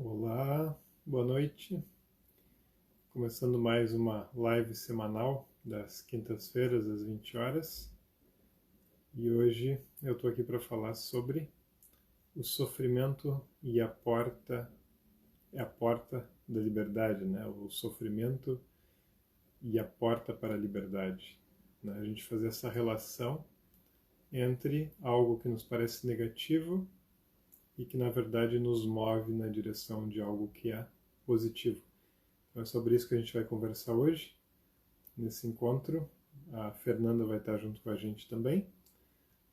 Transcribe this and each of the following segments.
Olá, boa noite. Começando mais uma live semanal das quintas-feiras às 20 horas. E hoje eu estou aqui para falar sobre o sofrimento e a porta da liberdade, né? O sofrimento e a porta para a liberdade. Né? A gente fazer essa relação entre algo que nos parece negativo e que na verdade nos move na direção de algo que é positivo. Então é sobre isso que a gente vai conversar hoje, nesse encontro. A Fernanda vai estar junto com a gente também.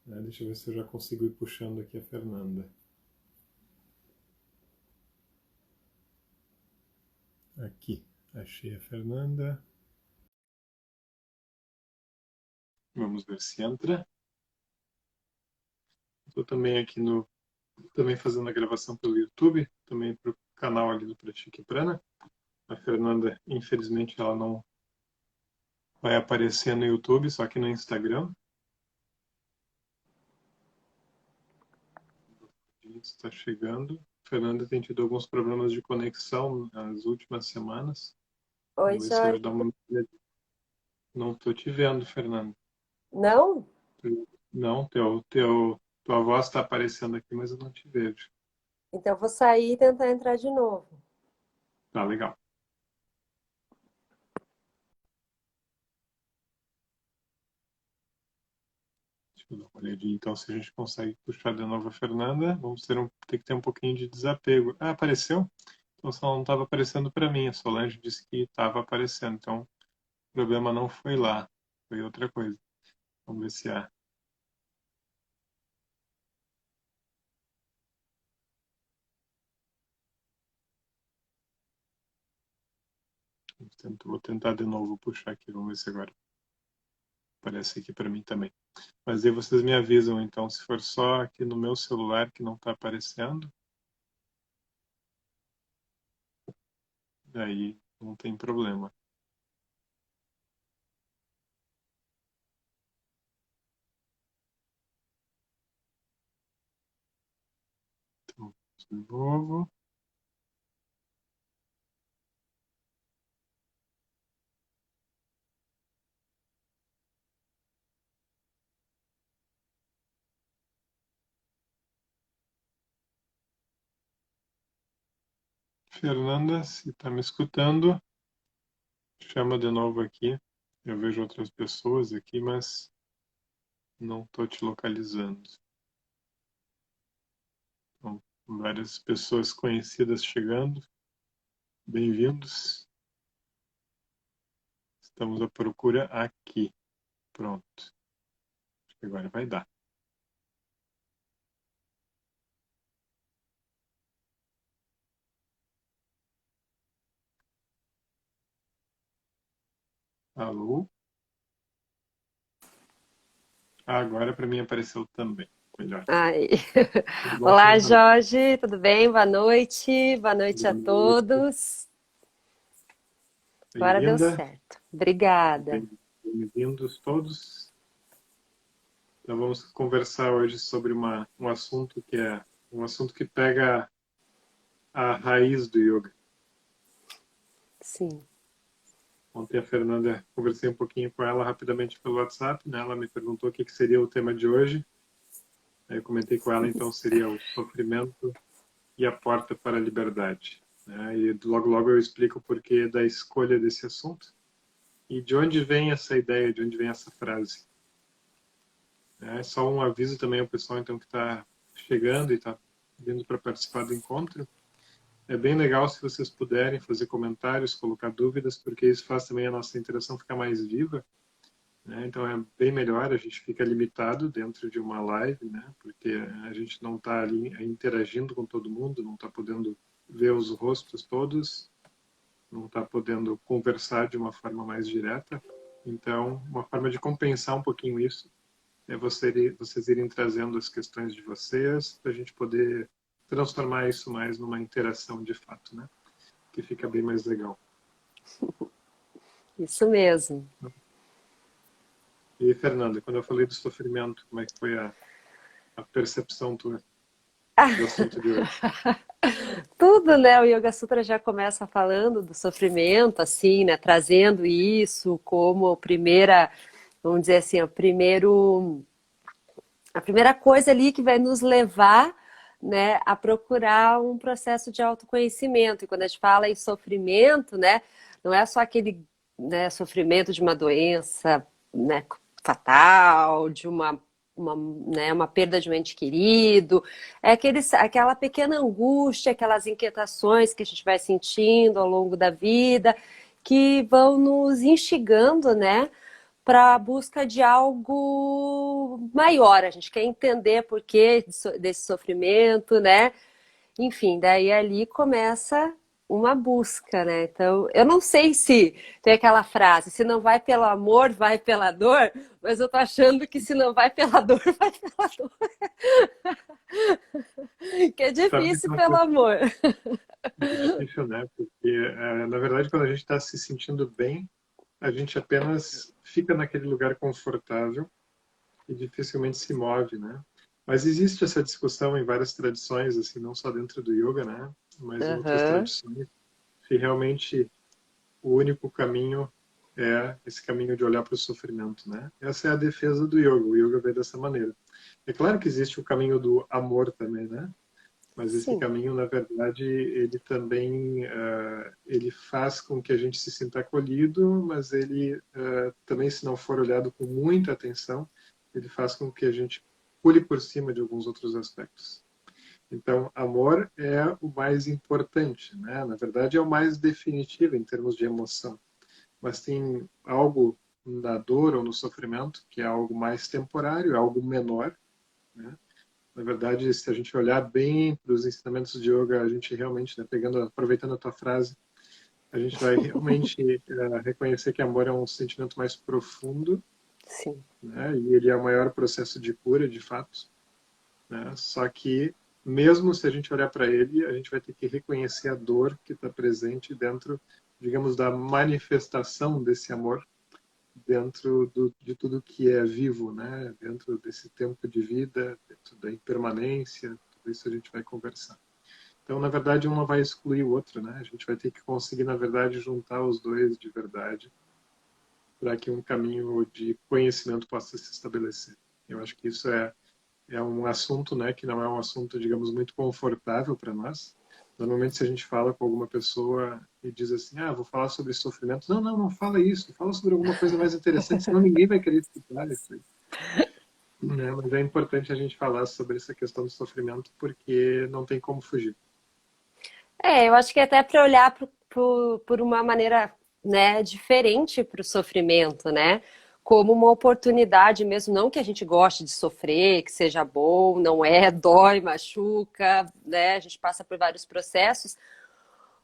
Deixa eu ver se eu já consigo ir puxando aqui a Fernanda. Aqui, achei a Fernanda. Vamos ver se entra. Estou também aqui também fazendo a gravação pelo YouTube, também para o canal ali do Pratique Prana. A Fernanda, infelizmente, ela não vai aparecer no YouTube, só que no Instagram. Está chegando. A Fernanda tem tido alguns problemas de conexão nas últimas semanas. Oi, Vamos ver se Jorge. hoje dá uma. Não estou te vendo, Fernanda. Não? Não, tua voz está aparecendo aqui, mas eu não te vejo. Então eu vou sair e tentar entrar de novo. Tá, legal. Deixa eu dar uma olhadinha, então, se a gente consegue puxar de novo a Fernanda. Ter que ter um pouquinho de desapego. Ah, apareceu? Então, só não estava aparecendo para mim. A Solange disse que estava aparecendo. Então, o problema não foi lá. Foi outra coisa. Vamos ver se há. Vou tentar de novo puxar aqui. Vamos ver se agora aparece aqui para mim também. Mas aí vocês me avisam, então, se for só aqui no meu celular que não está aparecendo, daí não tem problema. Então, de novo. Fernanda, se está me escutando, chama de novo aqui. Eu vejo outras pessoas aqui, mas não estou te localizando. Então, várias pessoas conhecidas chegando. Bem-vindos. Estamos à procura aqui. Pronto. Acho que agora vai dar. Alô? Agora para mim apareceu também. Melhor. Ai. Tudo bom, Olá, Fernanda? Jorge, tudo bem? Boa noite. Boa noite a Boa noite. todos. Agora deu Bem-vinda. certo. Obrigada. Bem-vindos todos. Então vamos conversar hoje sobre um assunto que é um assunto que pega a raiz do yoga. Sim. Ontem a Fernanda, conversei um pouquinho com ela rapidamente pelo WhatsApp, né? Ela me perguntou o que seria o tema de hoje. Aí eu comentei com ela, então seria o sofrimento e a porta para a liberdade. Né? E logo logo eu explico o porquê da escolha desse assunto e de onde vem essa ideia, de onde vem essa frase. É só um aviso também ao pessoal então que está chegando e está vindo para participar do encontro. É bem legal se vocês puderem fazer comentários, colocar dúvidas, porque isso faz também a nossa interação ficar mais viva. Né? Então é bem melhor, a gente fica limitado dentro de uma live, né? Porque a gente não está ali interagindo com todo mundo, não está podendo ver os rostos todos, não está podendo conversar de uma forma mais direta. Então, uma forma de compensar um pouquinho isso é vocês irem trazendo as questões de vocês para a gente poder transformar isso mais numa interação de fato, né? Que fica bem mais legal. Isso mesmo. E Fernanda, quando eu falei do sofrimento, como é que foi a percepção tua? do assunto de hoje? Tudo, né? O Yoga Sutra já começa falando do sofrimento, assim, né? Trazendo isso como a primeira, vamos dizer assim, a primeira coisa ali que vai nos levar, né, a procurar um processo de autoconhecimento. E quando a gente fala em sofrimento, né, não é só aquele, né, sofrimento de uma doença, né, fatal, de né, uma perda de um ente querido, é aquela pequena angústia, aquelas inquietações que a gente vai sentindo ao longo da vida, que vão nos instigando, né, para a busca de algo maior. A gente quer entender por que desse sofrimento, né? Enfim, daí ali começa uma busca, né? Então, eu não sei se tem aquela frase, se não vai pelo amor, vai pela dor, mas eu tô achando que se não vai pela dor, vai pela dor. Que é Sabe que difícil é uma pelo coisa amor. difícil, né? Porque, na verdade, quando a gente está se sentindo bem, a gente apenas fica naquele lugar confortável e dificilmente se move, né? Mas existe essa discussão em várias tradições, assim, não só dentro do yoga, né? Mas em outras Aham. tradições, se realmente o único caminho é esse caminho de olhar para o sofrimento, né? Essa é a defesa do yoga. O yoga vem dessa maneira. É claro que existe o caminho do amor também, né? Mas esse Sim. caminho, na verdade, ele também ele faz com que a gente se sinta acolhido, mas ele também, se não for olhado com muita atenção, ele faz com que a gente pule por cima de alguns outros aspectos. Então, amor é o mais importante, né? Na verdade, é o mais definitivo em termos de emoção. Mas tem algo na dor ou no sofrimento que é algo mais temporário, é algo menor, né? Na verdade, se a gente olhar bem para os ensinamentos de yoga, a gente realmente, né, aproveitando a tua frase, a gente vai realmente reconhecer que amor é um sentimento mais profundo, Sim. né, e ele é o maior processo de cura, de fato, né? Só que, mesmo se a gente olhar para ele, a gente vai ter que reconhecer a dor que está presente dentro, digamos, da manifestação desse amor dentro de tudo que é vivo, né? Dentro desse tempo de vida, dentro da impermanência, tudo isso a gente vai conversar. Então, na verdade, um não vai excluir o outro, né? A gente vai ter que conseguir, na verdade, juntar os dois de verdade para que um caminho de conhecimento possa se estabelecer. Eu acho que isso é um assunto, né, que não é um assunto, digamos, muito confortável para nós. Normalmente, se a gente fala com alguma pessoa e diz assim, ah, vou falar sobre sofrimento, não, não, não fala isso, fala sobre alguma coisa mais interessante, senão ninguém vai querer escutar isso aí. Né? Mas é importante a gente falar sobre essa questão do sofrimento porque não tem como fugir. É, eu acho que até para olhar por uma maneira, né, diferente para o sofrimento, né? Como uma oportunidade mesmo, não que a gente goste de sofrer, que seja bom, não é, dói, machuca, né? A gente passa por vários processos,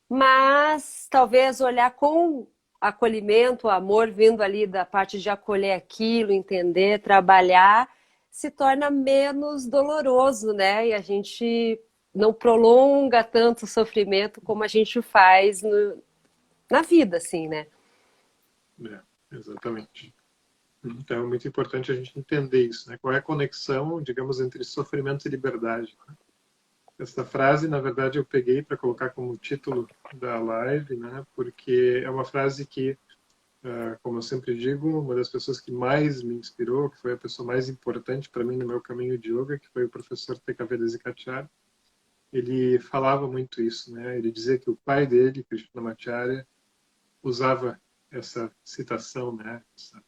mas talvez olhar com acolhimento, amor vindo ali da parte de acolher aquilo, entender, trabalhar, se torna menos doloroso, né? E a gente não prolonga tanto o sofrimento como a gente faz na vida, assim, né? É, exatamente. Então é muito importante a gente entender isso, né? Qual é a conexão, digamos, entre sofrimento e liberdade? Essa frase, na verdade, eu peguei para colocar como título da live, né? Porque é uma frase que, como eu sempre digo, uma das pessoas que mais me inspirou, que foi a pessoa mais importante para mim no meu caminho de yoga, que foi o professor TKV Desikachar, ele falava muito isso, né? Ele dizia que o pai dele, Krishnamacharya, usava essa citação, né? Essa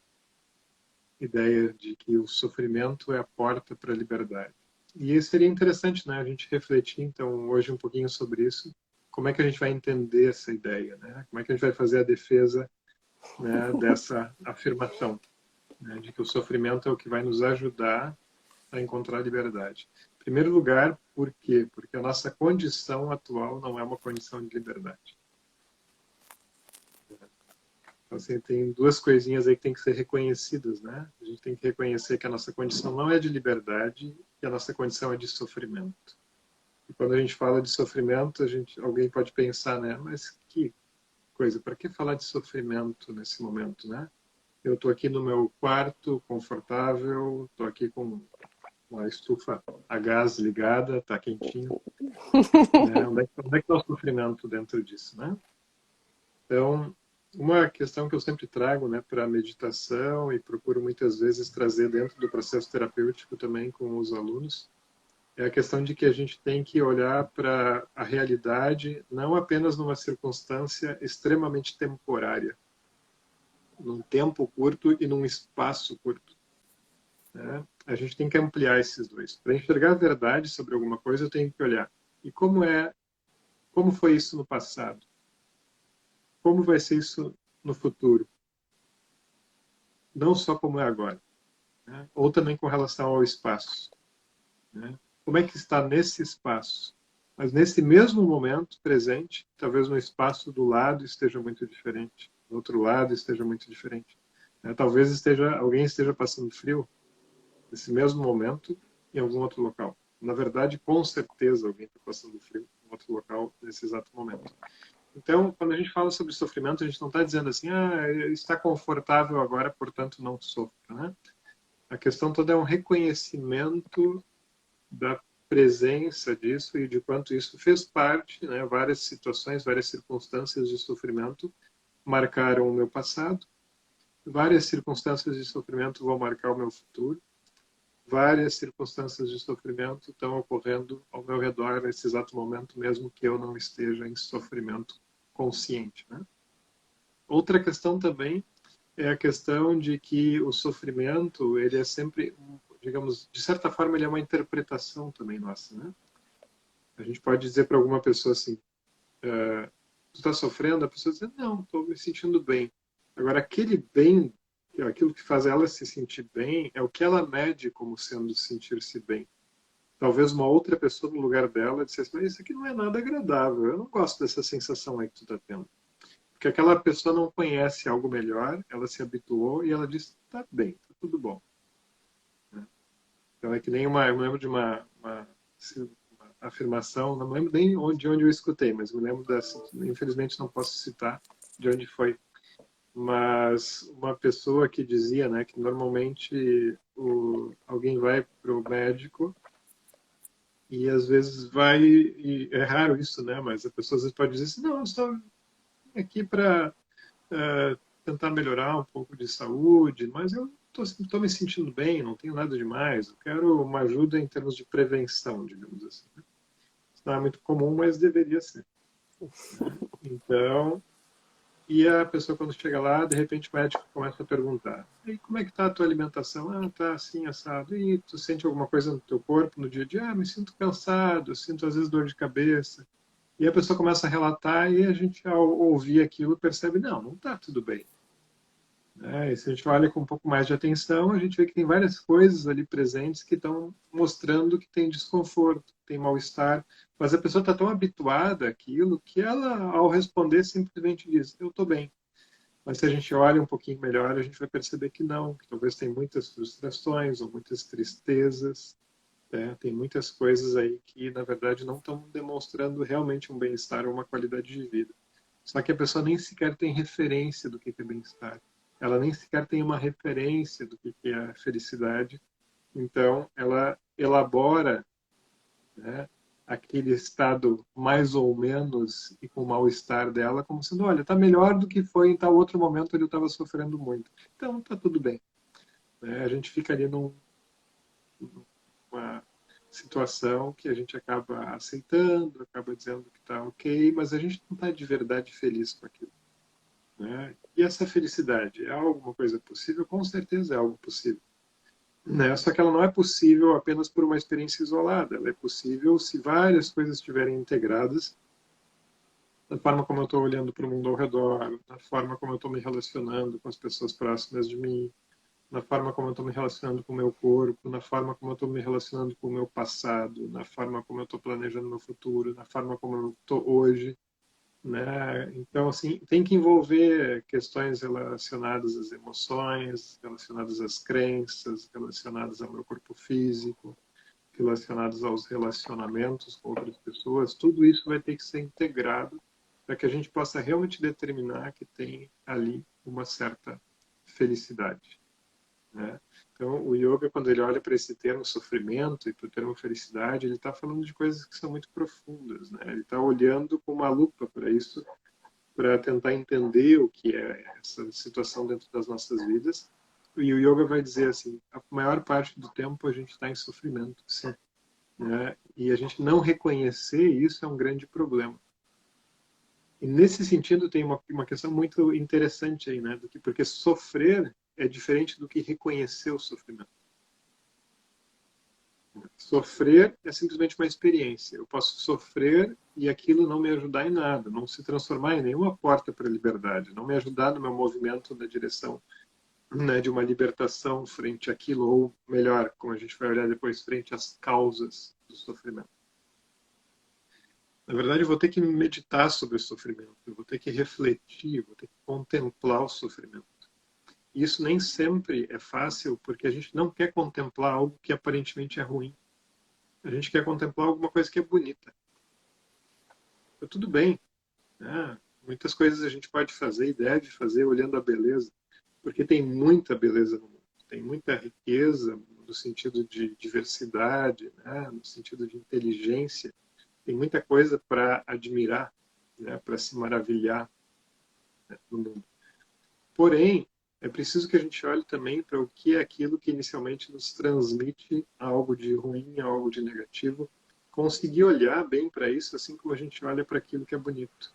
ideia de que o sofrimento é a porta para a liberdade. E seria interessante, né, a gente refletir, então, hoje um pouquinho sobre isso. Como é que a gente vai entender essa ideia, né? Como é que a gente vai fazer a defesa, né, dessa afirmação, né, de que o sofrimento é o que vai nos ajudar a encontrar a liberdade. Em primeiro lugar, por quê? Porque a nossa condição atual não é uma condição de liberdade. Então, assim, tem duas coisinhas aí que tem que ser reconhecidas, né? A gente tem que reconhecer que a nossa condição não é de liberdade e a nossa condição é de sofrimento. E quando a gente fala de sofrimento, alguém pode pensar, né? Mas que coisa, para que falar de sofrimento nesse momento, né? Eu estou aqui no meu quarto, confortável, estou aqui com uma estufa a gás ligada, está quentinho. Né? Onde é que está o sofrimento dentro disso, né? Então, uma questão que eu sempre trago, né, para a meditação e procuro muitas vezes trazer dentro do processo terapêutico também com os alunos, é a questão de que a gente tem que olhar para a realidade não apenas numa circunstância extremamente temporária, num tempo curto e num espaço curto, né? A gente tem que ampliar esses dois. Para enxergar a verdade sobre alguma coisa, eu tenho que olhar. E como foi isso no passado? Como vai ser isso no futuro? Não só como é agora, né? Ou também com relação ao espaço, né? Como é que está nesse espaço? Mas nesse mesmo momento presente, talvez no espaço do lado esteja muito diferente, do outro lado esteja muito diferente, né? Talvez alguém esteja passando frio nesse mesmo momento em algum outro local. Na verdade, com certeza alguém está passando frio em outro local nesse exato momento. Então, quando a gente fala sobre sofrimento, a gente não está dizendo assim, está confortável agora, portanto não sofra, né? A questão toda é um reconhecimento da presença disso e de quanto isso fez parte, né? Várias situações, várias circunstâncias de sofrimento marcaram o meu passado, várias circunstâncias de sofrimento vão marcar o meu futuro, várias circunstâncias de sofrimento estão ocorrendo ao meu redor nesse exato momento, mesmo que eu não esteja em sofrimento consciente, né? Outra questão também é a questão de que o sofrimento, ele é sempre, digamos, de certa forma, ele é uma interpretação também nossa, né? A gente pode dizer para alguma pessoa assim, tu está sofrendo? A pessoa diz, não, estou me sentindo bem. Agora, aquele bem, aquilo que faz ela se sentir bem, é o que ela mede como sendo sentir-se bem. Talvez uma outra pessoa no lugar dela dissesse, mas isso aqui não é nada agradável, eu não gosto dessa sensação aí que tu está tendo. Porque aquela pessoa não conhece algo melhor, ela se habituou e ela diz, tá bem, tá tudo bom. Então é que nem eu me lembro de uma afirmação, não me lembro nem de onde eu escutei, mas me lembro dessa, infelizmente não posso citar de onde foi, mas uma pessoa que dizia, né, que normalmente alguém vai para o médico e às vezes vai, e é raro isso, né, mas a pessoa às vezes pode dizer assim, não, eu estou aqui para tentar melhorar um pouco de saúde, mas eu estou me sentindo bem, não tenho nada demais, eu quero uma ajuda em termos de prevenção, digamos assim. Isso não é muito comum, mas deveria ser. Então, e a pessoa quando chega lá, de repente o médico começa a perguntar, e como é que está a tua alimentação? Ah, tá assim, assado. E tu sente alguma coisa no teu corpo no dia a dia? Ah, me sinto cansado, sinto às vezes dor de cabeça. E a pessoa começa a relatar e a gente, ao ouvir aquilo, percebe, não está tudo bem. E se a gente olha com um pouco mais de atenção, a gente vê que tem várias coisas ali presentes que estão mostrando que tem desconforto, tem mal-estar, mas a pessoa está tão habituada àquilo que ela, ao responder, simplesmente diz: eu estou bem. Mas se a gente olha um pouquinho melhor, a gente vai perceber que não, que talvez tem muitas frustrações ou muitas tristezas, né? Tem muitas coisas aí que, na verdade, não estão demonstrando realmente um bem-estar ou uma qualidade de vida. Só que a pessoa nem sequer tem referência do que é bem-estar. Ela nem sequer tem uma referência do que é a felicidade. Então, ela elabora, né, aquele estado mais ou menos e com mal-estar dela como sendo, olha, está melhor do que foi em tal outro momento onde eu estava sofrendo muito. Então, está tudo bem. A gente fica ali numa situação que a gente acaba aceitando, acaba dizendo que está ok, mas a gente não está de verdade feliz com aquilo, né? E essa felicidade é alguma coisa possível? Com certeza é algo possível, né? Só que ela não é possível apenas por uma experiência isolada. Ela é possível se várias coisas estiverem integradas, da forma como eu estou olhando para o mundo ao redor, da forma como eu estou me relacionando com as pessoas próximas de mim, na forma como eu estou me relacionando com o meu corpo, na forma como eu estou me relacionando com o meu passado, na forma como eu estou planejando meu futuro, na forma como eu estou hoje, né? Então, assim, tem que envolver questões relacionadas às emoções, relacionadas às crenças, relacionadas ao meu corpo físico, relacionadas aos relacionamentos com outras pessoas. Tudo isso vai ter que ser integrado para que a gente possa realmente determinar que tem ali uma certa felicidade, né? Então, o yoga, quando ele olha para esse termo sofrimento e para o termo felicidade, ele está falando de coisas que são muito profundas, né? Ele está olhando com uma lupa para isso, para tentar entender o que é essa situação dentro das nossas vidas. E o yoga vai dizer assim, a maior parte do tempo a gente está em sofrimento, sim, né? E a gente não reconhecer isso é um grande problema. E nesse sentido tem uma questão muito interessante aí, né? Porque sofrer é diferente do que reconhecer o sofrimento. Sofrer é simplesmente uma experiência. Eu posso sofrer e aquilo não me ajudar em nada, não se transformar em nenhuma porta para a liberdade, não me ajudar no meu movimento na direção, né, de uma libertação frente àquilo, ou melhor, como a gente vai olhar depois, frente às causas do sofrimento. Na verdade, eu vou ter que meditar sobre o sofrimento, eu vou ter que refletir, vou ter que contemplar o sofrimento. E isso nem sempre é fácil, porque a gente não quer contemplar algo que aparentemente é ruim. A gente quer contemplar alguma coisa que é bonita. Então, tudo bem, né? Muitas coisas a gente pode fazer e deve fazer olhando a beleza, porque tem muita beleza no mundo, tem muita riqueza no sentido de diversidade, né? No sentido de inteligência, tem muita coisa para admirar, né? Para se maravilhar, né? No mundo. Porém, é preciso que a gente olhe também para o que é aquilo que inicialmente nos transmite algo de ruim, algo de negativo, conseguir olhar bem para isso, assim como a gente olha para aquilo que é bonito.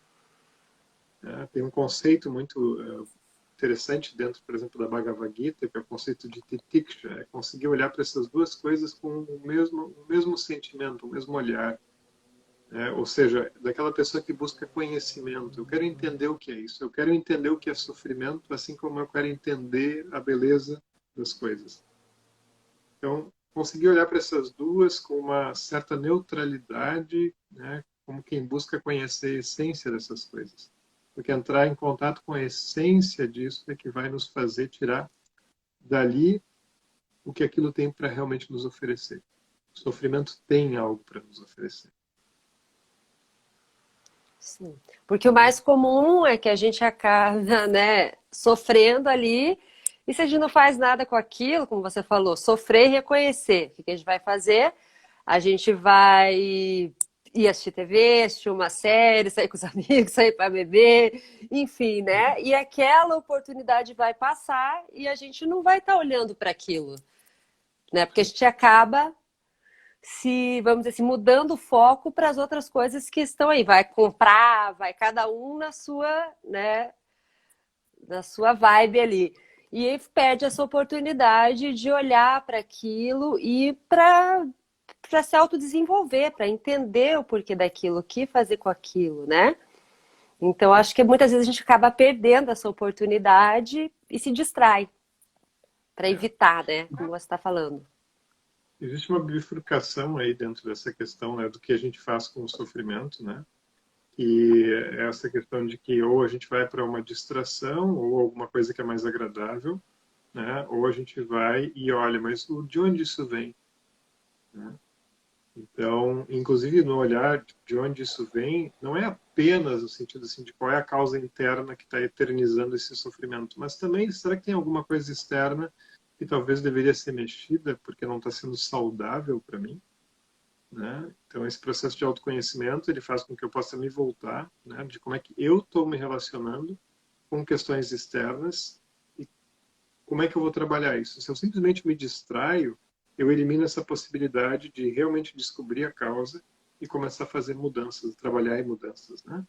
Tem um conceito muito interessante dentro, por exemplo, da Bhagavad Gita, que é o conceito de titiksha, é conseguir olhar para essas duas coisas com o mesmo sentimento, o mesmo olhar. Ou seja, daquela pessoa que busca conhecimento. Eu quero entender o que é isso. Eu quero entender o que é sofrimento, assim como eu quero entender a beleza das coisas. Então, conseguir olhar para essas duas com uma certa neutralidade, né, como quem busca conhecer a essência dessas coisas. Porque entrar em contato com a essência disso é que vai nos fazer tirar dali o que aquilo tem para realmente nos oferecer. O sofrimento tem algo para nos oferecer. Sim. Porque o mais comum é que a gente acaba, né, sofrendo ali, e se a gente não faz nada com aquilo, como você falou, sofrer e reconhecer, o que a gente vai fazer? A gente vai ir assistir TV, assistir uma série, sair com os amigos, sair para beber, enfim, né? E aquela oportunidade vai passar e a gente não vai estar olhando para aquilo, né? Porque a gente acaba se, vamos dizer assim, mudando o foco para as outras coisas que estão aí. Vai comprar, vai cada um na sua, né, na sua vibe ali. E aí perde essa oportunidade de olhar para aquilo e para se autodesenvolver, para entender o porquê daquilo, o que fazer com aquilo, né? Então, acho que muitas vezes a gente acaba perdendo essa oportunidade e se distrai para evitar, né? Como você está falando. Existe uma bifurcação aí dentro dessa questão, né, do que a gente faz com o sofrimento, né? E essa questão de que ou a gente vai para uma distração ou alguma coisa que é mais agradável, né? Ou a gente vai e olha, mas de onde isso vem? Né? Então, inclusive no olhar de onde isso vem, não é apenas no sentido assim de qual é a causa interna que está eternizando esse sofrimento, mas também será que tem alguma coisa externa que talvez deveria ser mexida porque não está sendo saudável para mim? Né? Então, esse processo de autoconhecimento ele faz com que eu possa me voltar, né, de como é que eu estou me relacionando com questões externas e como é que eu vou trabalhar isso. Se eu simplesmente me distraio, eu elimino essa possibilidade de realmente descobrir a causa e começar a fazer mudanças, trabalhar em mudanças, né?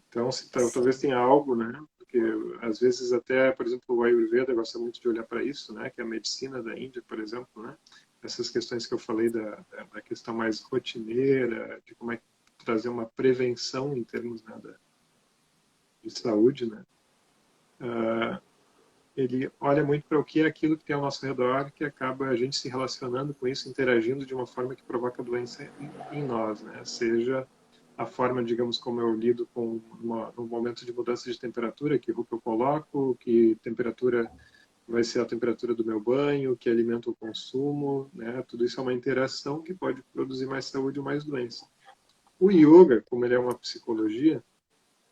Então, talvez tenha algo, né? Porque às vezes até, por exemplo, o Ayurveda gosta muito de olhar para isso, né? Que é a medicina da Índia, por exemplo, né? Essas questões que eu falei da questão mais rotineira, de como é que trazer uma prevenção em termos, né, de saúde, né? Ele olha muito para o que é aquilo que tem ao nosso redor, que acaba a gente se relacionando com isso, interagindo de uma forma que provoca doença em nós, né? Seja a forma, digamos, como eu lido com um momento de mudança de temperatura, que roupa eu coloco, que temperatura vai ser a temperatura do meu banho, que alimento eu consumo, né? Tudo isso é uma interação que pode produzir mais saúde ou mais doença. O yoga, como ele é uma psicologia,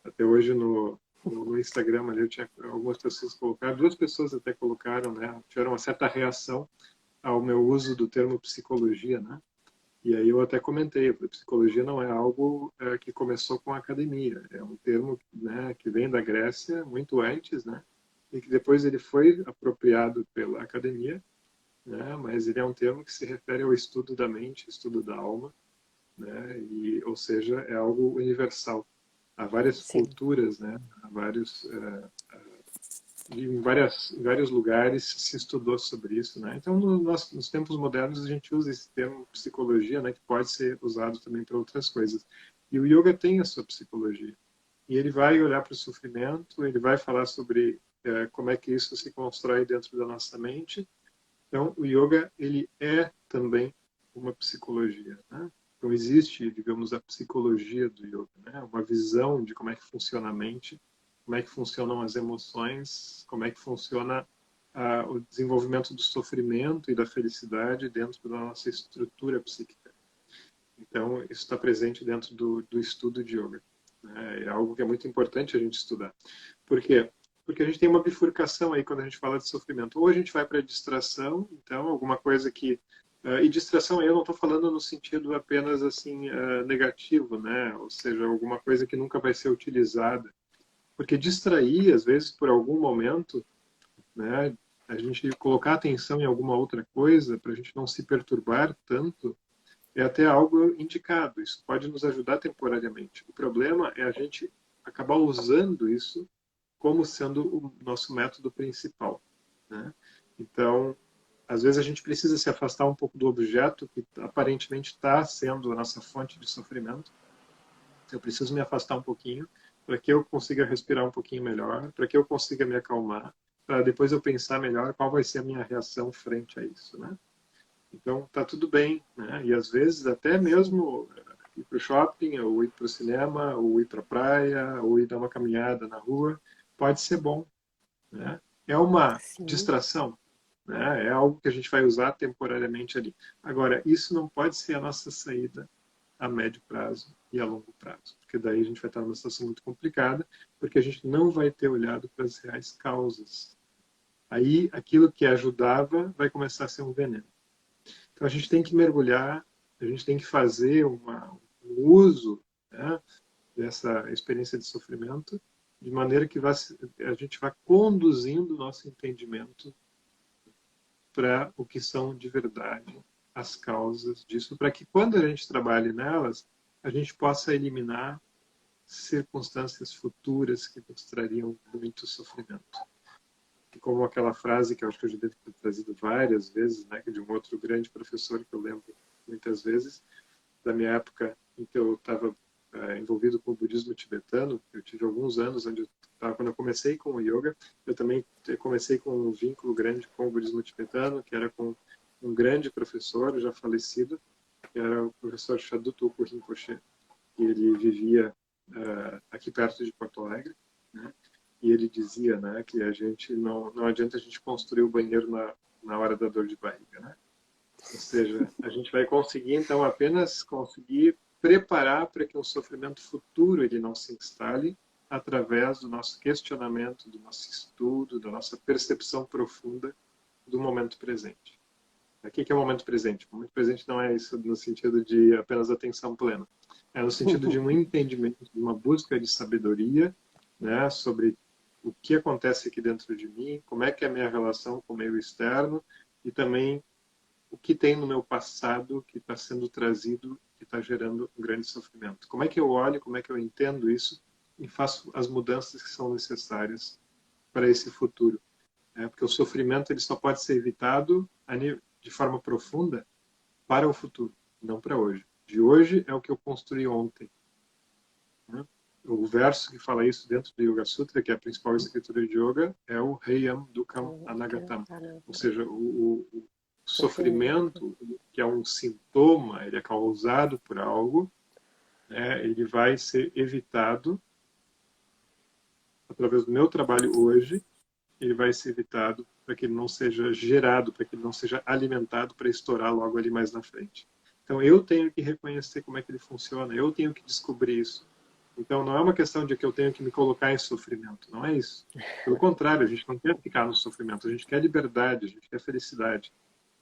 até hoje no Instagram ali, eu tinha algumas pessoas colocaram, 2 pessoas até colocaram, né? Tiveram uma certa reação ao meu uso do termo psicologia, né? E aí eu até comentei, a psicologia não é algo que começou com a academia, é um termo, né, que vem da Grécia muito antes, né? E que depois ele foi apropriado pela academia, né? Mas ele é um termo que se refere ao estudo da mente, estudo da alma, né? E, ou seja, é algo universal. Há várias Sim. culturas, né? Há vários em vários lugares se estudou sobre isso, né? Então, nos tempos modernos a gente usa esse termo psicologia, né? Que pode ser usado também para outras coisas. E o yoga tem a sua psicologia. E ele vai olhar para o sofrimento, ele vai falar sobre como é que isso se constrói dentro da nossa mente. Então, o yoga, ele é também uma psicologia, né? Então, existe, digamos, a psicologia do yoga, né? Uma visão de como é que funciona a mente, como é que funcionam as emoções, como é que funciona o desenvolvimento do sofrimento e da felicidade dentro da nossa estrutura psíquica. Então, isso está presente dentro do estudo de yoga, né? É algo que é muito importante a gente estudar. Por quê? Porque a gente tem uma bifurcação aí quando a gente fala de sofrimento. Ou a gente vai para a distração, então, alguma coisa que... e distração aí eu não estou falando no sentido apenas assim negativo, né? Ou seja, alguma coisa que nunca vai ser utilizada. Porque distrair, às vezes, por algum momento, né? A gente colocar atenção em alguma outra coisa para a gente não se perturbar tanto, é até algo indicado. Isso pode nos ajudar temporariamente. O problema é a gente acabar usando isso como sendo o nosso método principal, né? Então, às vezes a gente precisa se afastar um pouco do objeto que aparentemente está sendo a nossa fonte de sofrimento. Eu preciso me afastar um pouquinho para que eu consiga respirar um pouquinho melhor, para que eu consiga me acalmar, para depois eu pensar melhor qual vai ser a minha reação frente a isso, né? Então, tá tudo bem, né? E às vezes até mesmo ir para o shopping, ou ir para o cinema, ou ir para a praia, ou ir dar uma caminhada na rua, pode ser bom, né? É uma Sim. distração, né? É algo que a gente vai usar temporariamente ali. Agora, isso não pode ser a nossa saída a médio prazo e a longo prazo, porque daí a gente vai estar numa situação muito complicada, porque a gente não vai ter olhado para as reais causas. Aí, aquilo que ajudava vai começar a ser um veneno. Então, a gente tem que mergulhar, a gente tem que fazer um uso, né, dessa experiência de sofrimento, de maneira que a gente vá conduzindo o nosso entendimento para o que são de verdade as causas disso, para que quando a gente trabalhe nelas, a gente possa eliminar circunstâncias futuras que nos trariam muito sofrimento. E como aquela frase que eu acho que eu já devo ter trazido várias vezes, né, de um outro grande professor que eu lembro muitas vezes, da minha época em que eu estava envolvido com o budismo tibetano. Eu tive alguns anos onde eu estava, quando eu comecei com o yoga, eu também comecei com um vínculo grande com o budismo tibetano, que era com um grande professor já falecido, que era o professor Shadutoku Rinpoche, que ele vivia aqui perto de Porto Alegre, né? E ele dizia, né, que a gente não adianta a gente construir o banheiro na hora da dor de barriga, né? Ou seja, a gente vai conseguir, então, apenas conseguir preparar para que um sofrimento futuro ele não se instale através do nosso questionamento, do nosso estudo, da nossa percepção profunda do momento presente. O que é o momento presente? O momento presente não é isso no sentido de apenas atenção plena. É no sentido de um entendimento, de uma busca de sabedoria, né, sobre o que acontece aqui dentro de mim, como é que é a minha relação com o meio externo e também o que tem no meu passado que está sendo trazido, que está gerando um grande sofrimento. Como é que eu olho, como é que eu entendo isso e faço as mudanças que são necessárias para esse futuro. Porque o sofrimento ele só pode ser evitado de forma profunda para o futuro, não para hoje. De hoje é o que eu construí ontem, né? O verso que fala isso dentro do Yoga Sutra, que é a principal escritura de yoga, é o Heiam Dukam Anagatam. Ou seja, o sofrimento, que é um sintoma, ele é causado por algo, né, ele vai ser evitado através do meu trabalho hoje, ele vai ser evitado para que ele não seja gerado, para que ele não seja alimentado para estourar logo ali mais na frente. Então eu tenho que reconhecer como é que ele funciona, eu tenho que descobrir isso. Então, não é uma questão de que eu tenho que me colocar em sofrimento, não é isso. Pelo contrário, a gente não quer ficar no sofrimento, a gente quer liberdade, a gente quer felicidade.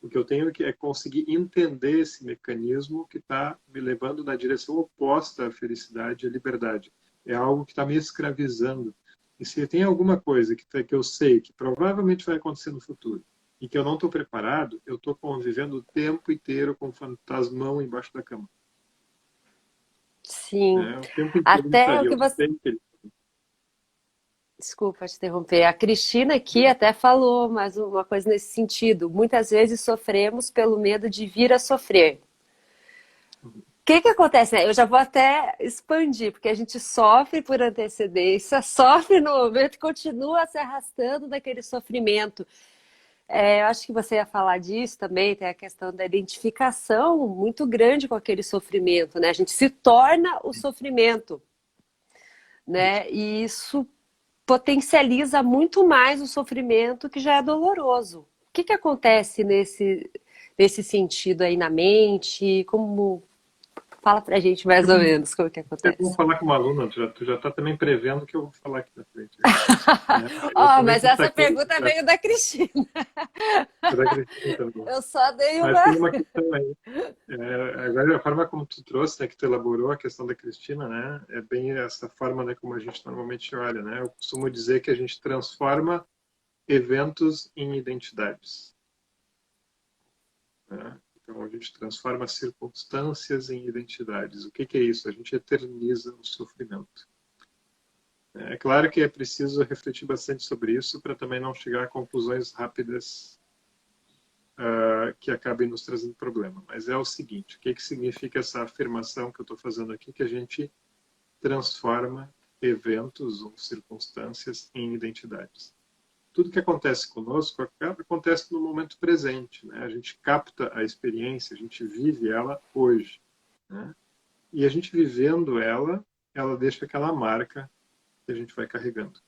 O que eu tenho que é conseguir entender esse mecanismo que está me levando na direção oposta à felicidade e à liberdade. É algo que está me escravizando. E se tem alguma coisa que eu sei que provavelmente vai acontecer no futuro e que eu não estou preparado, eu estou convivendo o tempo inteiro com um fantasmão embaixo da cama. Sim. O tempo inteiro ele está Até ali, o que eu você. sei que ele... Desculpa te interromper. A Cristina aqui até falou mais uma coisa nesse sentido. Muitas vezes sofremos pelo medo de vir a sofrer. O que que acontece, né? Eu já vou até expandir, porque a gente sofre por antecedência, sofre no momento e continua se arrastando daquele sofrimento. Eu acho que você ia falar disso também, tem a questão da identificação muito grande com aquele sofrimento, né? A gente se torna o sofrimento, Isso. né? E isso potencializa muito mais o sofrimento que já é doloroso. O que que acontece nesse sentido aí na mente? Como fala pra gente mais ou menos como que Eu vou acontece. falar com uma aluna, tu já está também prevendo o que eu vou falar aqui na frente. Né? Ó, Exatamente mas isso essa aqui, pergunta veio da Cristina. da Cristina também. Eu só dei Mas uma. tem uma questão aí. Agora, a forma como tu trouxe, né, que tu elaborou a questão da Cristina, né, é bem essa forma, né, como a gente normalmente olha, né? Eu costumo dizer que a gente transforma eventos em identidades, né? Então, a gente transforma circunstâncias em identidades. O que que é isso? A gente eterniza o sofrimento. É claro que é preciso refletir bastante sobre isso para também não chegar a conclusões rápidas que acabem nos trazendo problema. Mas é o seguinte, o que que significa essa afirmação que eu estou fazendo aqui? Que a gente transforma eventos ou circunstâncias em identidades. Tudo que acontece conosco acontece no momento presente, né? A gente capta a experiência, a gente vive ela hoje, né? E a gente vivendo ela, ela deixa aquela marca que a gente vai carregando.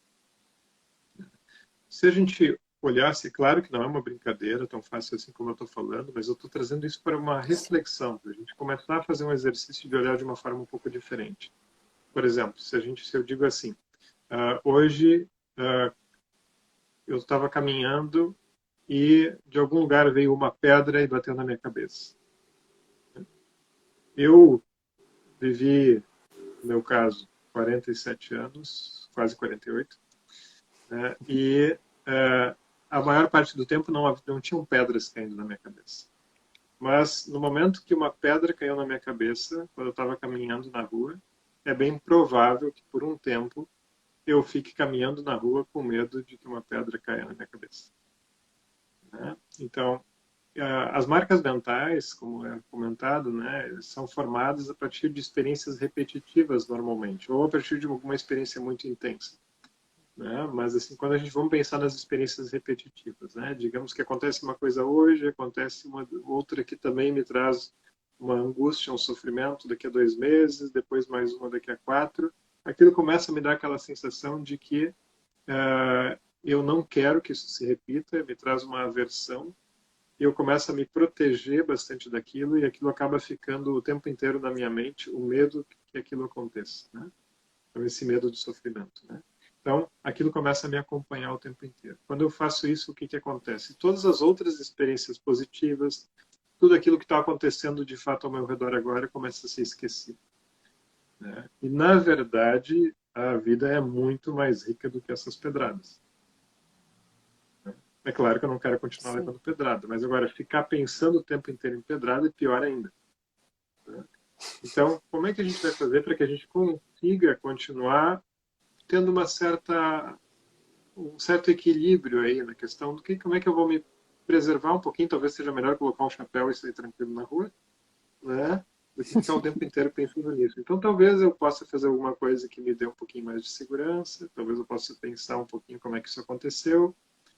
Se a gente olhasse, claro que não é uma brincadeira tão fácil assim como eu estou falando, mas eu estou trazendo isso para uma reflexão, para a gente começar a fazer um exercício de olhar de uma forma um pouco diferente. Por exemplo, se eu digo assim, hoje eu estava caminhando e de algum lugar veio uma pedra e bateu na minha cabeça. Eu vivi, no meu caso, 47 anos, quase 48, né? E a maior parte do tempo não tinham pedras caindo na minha cabeça. Mas no momento que uma pedra caiu na minha cabeça, quando eu estava caminhando na rua, é bem provável que por um tempo eu fique caminhando na rua com medo de que uma pedra caia na minha cabeça, né? Então, as marcas mentais, como é comentado, né, são formadas a partir de experiências repetitivas normalmente, ou a partir de alguma experiência muito intensa, né? Mas assim, quando a gente vamos pensar nas experiências repetitivas, né, digamos que acontece uma coisa hoje, acontece uma outra que também me traz uma angústia, um sofrimento daqui a 2 meses, depois mais uma daqui a 4, aquilo começa a me dar aquela sensação de que eu não quero que isso se repita, me traz uma aversão e eu começo a me proteger bastante daquilo e aquilo acaba ficando o tempo inteiro na minha mente, o medo que aquilo aconteça, né? Então, esse medo do sofrimento, né? Então, aquilo começa a me acompanhar o tempo inteiro. Quando eu faço isso, o que que acontece? Todas as outras experiências positivas, tudo aquilo que está acontecendo de fato ao meu redor agora começa a ser esquecido, né? E, na verdade, a vida é muito mais rica do que essas pedradas. É claro que eu não quero continuar Sim. levando pedrada, mas agora ficar pensando o tempo inteiro em pedrada é pior ainda, né? Então, como é que a gente vai fazer para que a gente consiga continuar tendo um certo equilíbrio aí na questão do que, como é que eu vou me preservar um pouquinho? Talvez seja melhor colocar um chapéu e sair tranquilo na rua, né? Do que ficar o tempo inteiro pensando nisso. Então, talvez eu possa fazer alguma coisa que me dê um pouquinho mais de segurança, talvez eu possa pensar um pouquinho como é que isso aconteceu,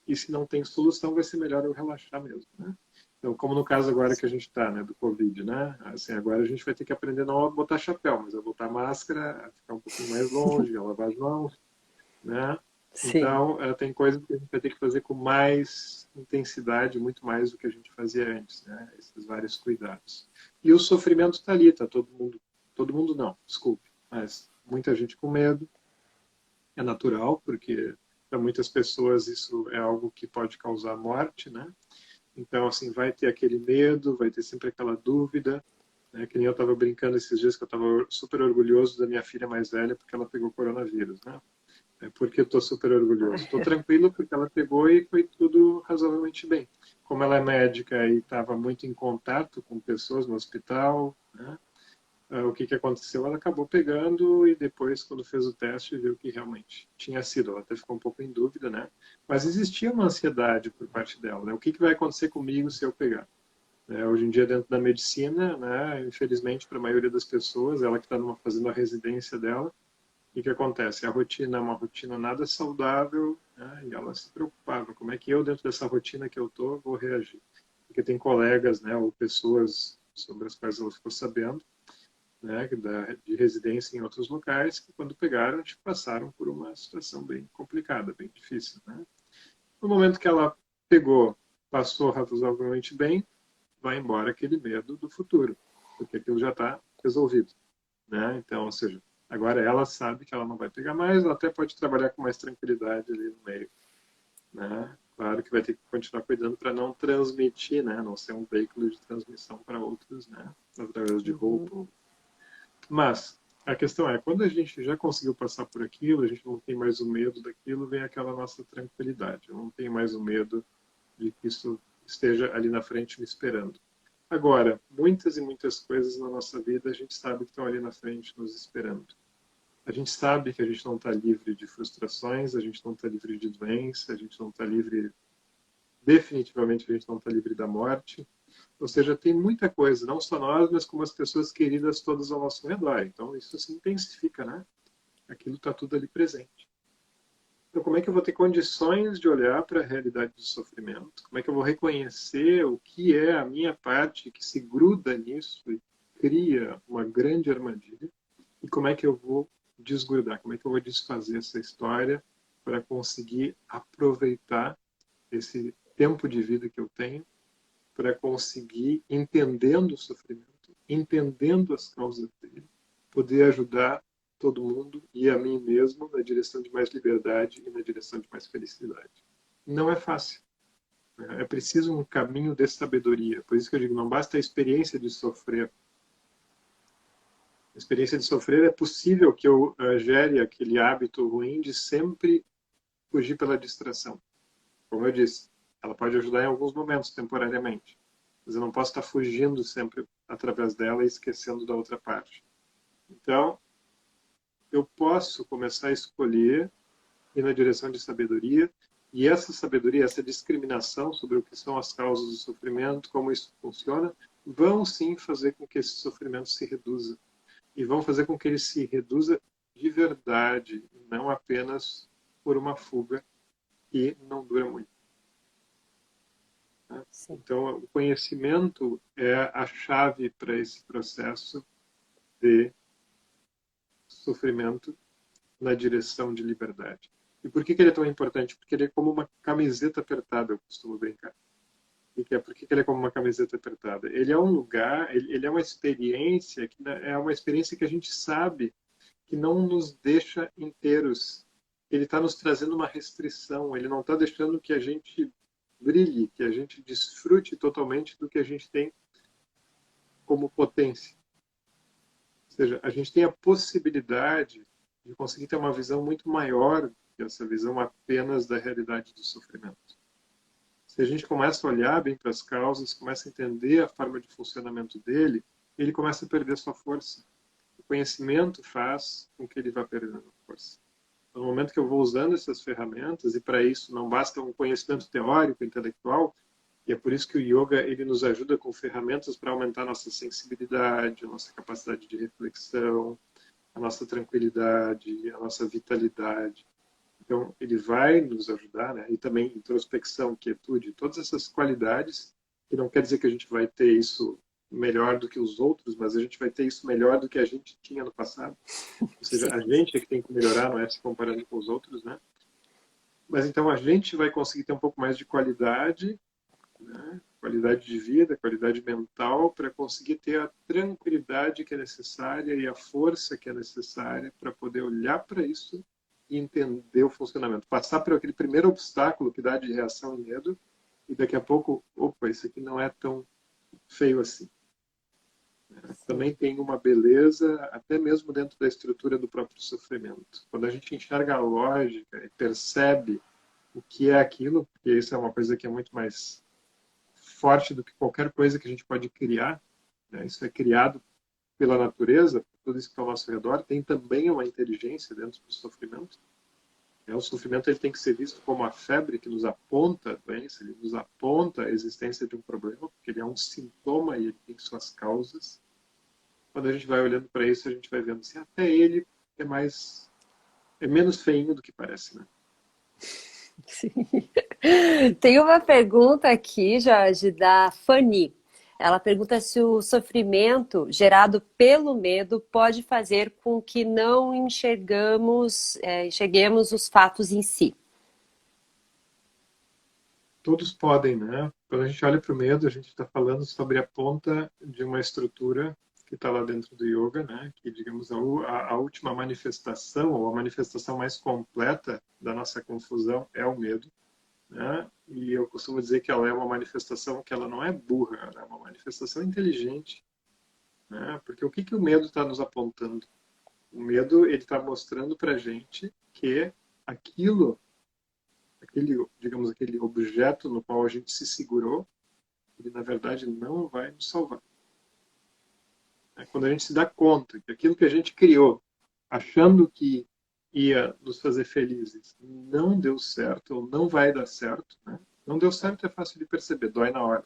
e se não tem solução, vai ser melhor eu relaxar mesmo, né? Então, como no caso agora que a gente está, né, do Covid, né? Assim, agora a gente vai ter que aprender não a botar chapéu, mas a botar máscara, a ficar um pouquinho mais longe, a lavar as mãos, né? Sim. Então, tem coisas que a gente vai ter que fazer com mais intensidade, muito mais do que a gente fazia antes, né? Esses vários cuidados. E o sofrimento está ali, tá todo mundo não, desculpe, mas muita gente com medo, é natural, porque para muitas pessoas isso é algo que pode causar morte, né? Então, assim, vai ter aquele medo, vai ter sempre aquela dúvida, né? Que nem eu estava brincando esses dias que eu estava super orgulhoso da minha filha mais velha porque ela pegou coronavírus, né? Por que eu estou super orgulhoso? Estou tranquilo porque ela pegou e foi tudo razoavelmente bem. Como ela é médica e estava muito em contato com pessoas no hospital, né? O que aconteceu? Ela acabou pegando e depois, quando fez o teste, viu que realmente tinha sido. Ela até ficou um pouco em dúvida, né? Mas existia uma ansiedade por parte dela, né? O que vai acontecer comigo se eu pegar? Hoje em dia, dentro da medicina, né? Infelizmente, para a maioria das pessoas, ela que está fazendo a residência dela, o que acontece? A rotina é uma rotina nada saudável, né? E ela se preocupava. Como é que eu, dentro dessa rotina que eu estou, vou reagir? Porque tem colegas, né? Ou pessoas sobre as quais ela ficou sabendo, né, de residência em outros locais, que quando pegaram, passaram por uma situação bem complicada, bem difícil. Né? No momento que ela pegou, passou razoavelmente bem, vai embora aquele medo do futuro, porque aquilo já está resolvido. Né? Então, ou seja, agora ela sabe que ela não vai pegar mais, ela até pode trabalhar com mais tranquilidade ali no meio. Né? Claro que vai ter que continuar cuidando para não transmitir, né? Não ser um veículo de transmissão para outros, né? Através de roupa. Mas a questão é, quando a gente já conseguiu passar por aquilo, a gente não tem mais o medo daquilo, vem aquela nossa tranquilidade. Eu não tenho mais o medo de que isso esteja ali na frente me esperando. Agora, muitas e muitas coisas na nossa vida a gente sabe que estão ali na frente nos esperando. A gente sabe que a gente não está livre de frustrações, a gente não está livre de doença, a gente não está livre, definitivamente a gente não está livre da morte. Ou seja, tem muita coisa, não só nós, mas como as pessoas queridas todas ao nosso redor. Então, isso se intensifica, né? Aquilo está tudo ali presente. Então, como é que eu vou ter condições de olhar para a realidade do sofrimento? Como é que eu vou reconhecer o que é a minha parte que se gruda nisso e cria uma grande armadilha? E como é que eu vou desgrudar? Como é que eu vou desfazer essa história para conseguir aproveitar esse tempo de vida que eu tenho, para conseguir, entendendo o sofrimento, entendendo as causas dele, poder ajudar todo mundo e a mim mesmo na direção de mais liberdade e na direção de mais felicidade. Não é fácil. É preciso um caminho de sabedoria. Por isso que eu digo, não basta a experiência de sofrer. A experiência de sofrer é possível que eu gere aquele hábito ruim de sempre fugir pela distração. Como eu disse, ela pode ajudar em alguns momentos, temporariamente. Mas eu não posso estar fugindo sempre através dela e esquecendo da outra parte. Então, eu posso começar a escolher ir na direção de sabedoria, e essa sabedoria, essa discriminação sobre o que são as causas do sofrimento, como isso funciona, vão sim fazer com que esse sofrimento se reduza. E vão fazer com que ele se reduza de verdade, não apenas por uma fuga que não dura muito. Então, o conhecimento é a chave para esse processo de sofrimento na direção de liberdade. E por que ele é tão importante? Porque ele é como uma camiseta apertada, eu costumo brincar. Por que ele é como uma camiseta apertada? Ele é um lugar, ele é uma experiência, é uma experiência que a gente sabe que não nos deixa inteiros. Ele está nos trazendo uma restrição, ele não está deixando que a gente brilhe, que a gente desfrute totalmente do que a gente tem como potência. Ou seja, a gente tem a possibilidade de conseguir ter uma visão muito maior que essa visão apenas da realidade do sofrimento. Se a gente começa a olhar bem para as causas, começa a entender a forma de funcionamento dele, ele começa a perder sua força. O conhecimento faz com que ele vá perdendo força. No momento que eu vou usando essas ferramentas, e para isso não basta um conhecimento teórico, intelectual, e é por isso que o yoga ele nos ajuda com ferramentas para aumentar a nossa sensibilidade, a nossa capacidade de reflexão, a nossa tranquilidade, a nossa vitalidade. Então, ele vai nos ajudar, né? E também introspecção, quietude, todas essas qualidades, que não quer dizer que a gente vai ter isso melhor do que os outros, mas a gente vai ter isso melhor do que a gente tinha no passado. Ou seja, a gente é que tem que melhorar, não é se comparando com os outros, né? Mas então a gente vai conseguir ter um pouco mais de qualidade né? Qualidade de vida, qualidade mental, para conseguir ter a tranquilidade que é necessária e a força que é necessária para poder olhar para isso e entender o funcionamento. Passar por aquele primeiro obstáculo que dá de reação e medo, e daqui a pouco, opa, isso aqui não é tão feio assim. Também tem uma beleza, até mesmo dentro da estrutura do próprio sofrimento. Quando a gente enxerga a lógica e percebe o que é aquilo, porque isso é uma coisa que é muito mais forte do que qualquer coisa que a gente pode criar, né? Isso é criado pela natureza, tudo isso que está ao nosso redor, tem também uma inteligência dentro do sofrimento. O sofrimento ele tem que ser visto como a febre que nos aponta a doença, ele nos aponta a existência de um problema, porque ele é um sintoma e ele tem suas causas. Quando a gente vai olhando para isso, a gente vai vendo assim, até ele é menos feinho do que parece, né? Sim. Tem uma pergunta aqui, Jorge, da Fanny. Ela pergunta se o sofrimento gerado pelo medo pode fazer com que não enxerguemos os fatos em si. Todos podem, né? Quando a gente olha para o medo, a gente está falando sobre a ponta de uma estrutura que está lá dentro do yoga, né? Que, digamos, a última manifestação, ou a manifestação mais completa da nossa confusão é o medo, né? E eu costumo dizer que ela é uma manifestação que ela não é burra, ela é uma manifestação inteligente, né? Porque o que que o medo está nos apontando? O medo, ele está mostrando para a gente que aquilo, digamos, aquele objeto no qual a gente se segurou, ele na verdade não vai nos salvar. Quando a gente se dá conta que aquilo que a gente criou, achando que ia nos fazer felizes, não deu certo ou não vai dar certo, né? Não deu certo é fácil de perceber, dói na hora.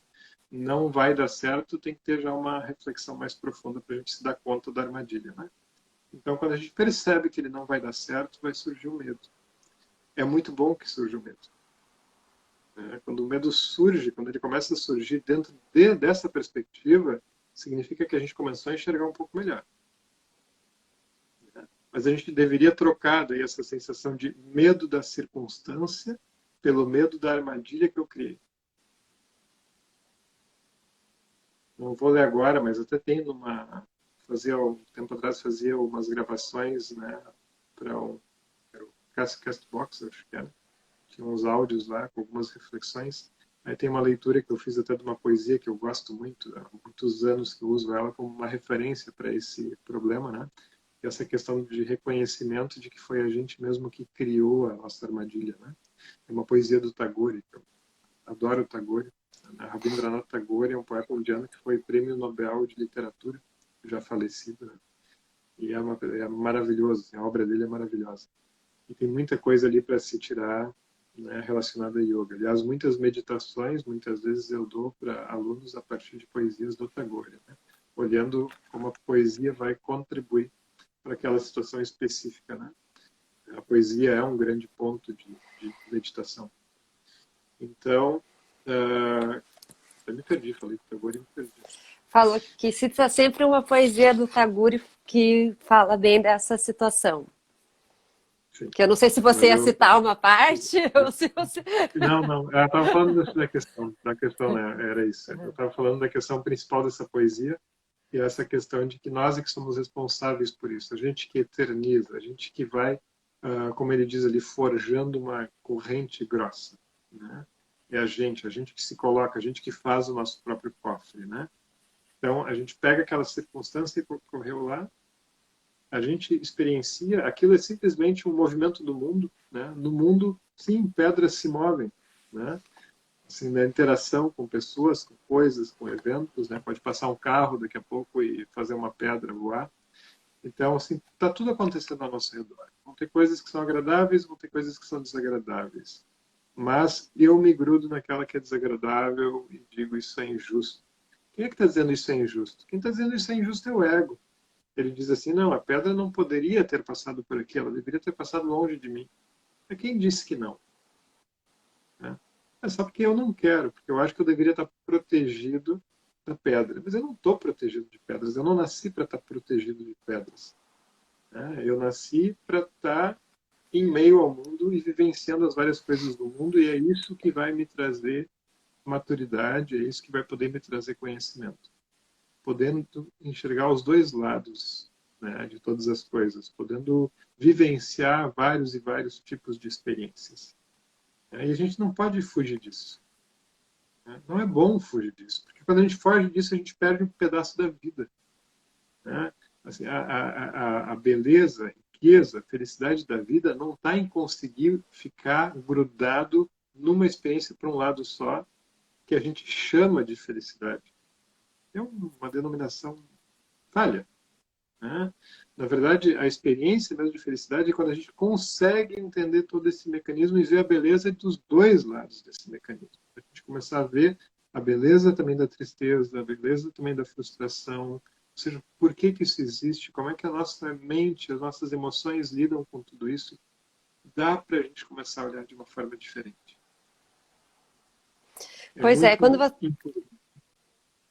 Não vai dar certo, tem que ter já uma reflexão mais profunda para a gente se dar conta da armadilha, né? Então, quando a gente percebe que ele não vai dar certo, vai surgir o medo. É muito bom que surja o medo. Quando o medo surge, quando ele começa a surgir dentro dessa perspectiva, significa que a gente começou a enxergar um pouco melhor. Mas a gente deveria trocar daí essa sensação de medo da circunstância pelo medo da armadilha que eu criei. Não vou ler agora, mas até tem fazia um tempo atrás fazia umas gravações, né, para o Castbox, acho que era. Tinha uns áudios lá com algumas reflexões. Aí tem uma leitura que eu fiz até de uma poesia que eu gosto muito, há muitos anos que eu uso ela como uma referência para esse problema, né? E essa questão de reconhecimento de que foi a gente mesmo que criou a nossa armadilha, né? É uma poesia do Tagore, que eu adoro o Tagore. Rabindranath Tagore é um poeta indiano que foi prêmio Nobel de Literatura, já falecido, né? E é maravilhoso, assim, a obra dele é maravilhosa. E tem muita coisa ali para se tirar, né, relacionada a yoga. Aliás, muitas meditações, muitas vezes eu dou para alunos a partir de poesias do Tagore, né? Olhando como a poesia vai contribuir para aquela situação específica, né? A poesia é um grande ponto de meditação. Então, eu me perdi, falei que Tagore me perdi. Falou que cita sempre uma poesia do Tagore que fala bem dessa situação. Sim. Que eu não sei se você ia citar uma parte ou se você... Não. Eu estava falando da questão, né? Era isso. Eu estava falando da questão principal dessa poesia, e essa questão de que nós é que somos responsáveis por isso. A gente que eterniza, a gente que vai, como ele diz ali, forjando uma corrente grossa, né? É a gente que se coloca, a gente que faz o nosso próprio cofre, né? Então, a gente pega aquela circunstância que ocorreu lá, a gente experiencia, aquilo é simplesmente um movimento do mundo, né? No mundo, sim, pedras se movem, né? Assim, na interação com pessoas, com coisas, com eventos, né? Pode passar um carro daqui a pouco e fazer uma pedra voar. Então, assim, está tudo acontecendo ao nosso redor. Vão ter coisas que são agradáveis, vão ter coisas que são desagradáveis. Mas eu me grudo naquela que é desagradável e digo isso é injusto. Quem é que está dizendo isso é injusto? Quem está dizendo isso é injusto é o ego. Ele diz assim, não, a pedra não poderia ter passado por aqui, ela deveria ter passado longe de mim. Mas quem disse que não? Né? É só porque eu não quero, porque eu acho que eu deveria estar protegido da pedra. Mas eu não estou protegido de pedras, eu não nasci para estar protegido de pedras. Né? Eu nasci para estar em meio ao mundo e vivenciando as várias coisas do mundo, e é isso que vai me trazer maturidade, é isso que vai poder me trazer conhecimento. Podendo enxergar os dois lados, né, de todas as coisas, podendo vivenciar vários e vários tipos de experiências. E a gente não pode fugir disso. Né? Não é bom fugir disso, porque quando a gente foge disso, a gente perde um pedaço da vida. Né? Assim, a beleza, a riqueza, a felicidade da vida não está em conseguir ficar grudado numa experiência para um lado só, que a gente chama de felicidade. É uma denominação falha. Né? Na verdade, a experiência mesmo de felicidade é quando a gente consegue entender todo esse mecanismo e ver a beleza dos dois lados desse mecanismo. A gente começar a ver a beleza também da tristeza, a beleza também da frustração, ou seja, por que que isso existe, como é que a nossa mente, as nossas emoções lidam com tudo isso, dá para a gente começar a olhar de uma forma diferente. É Pois é, muito importante.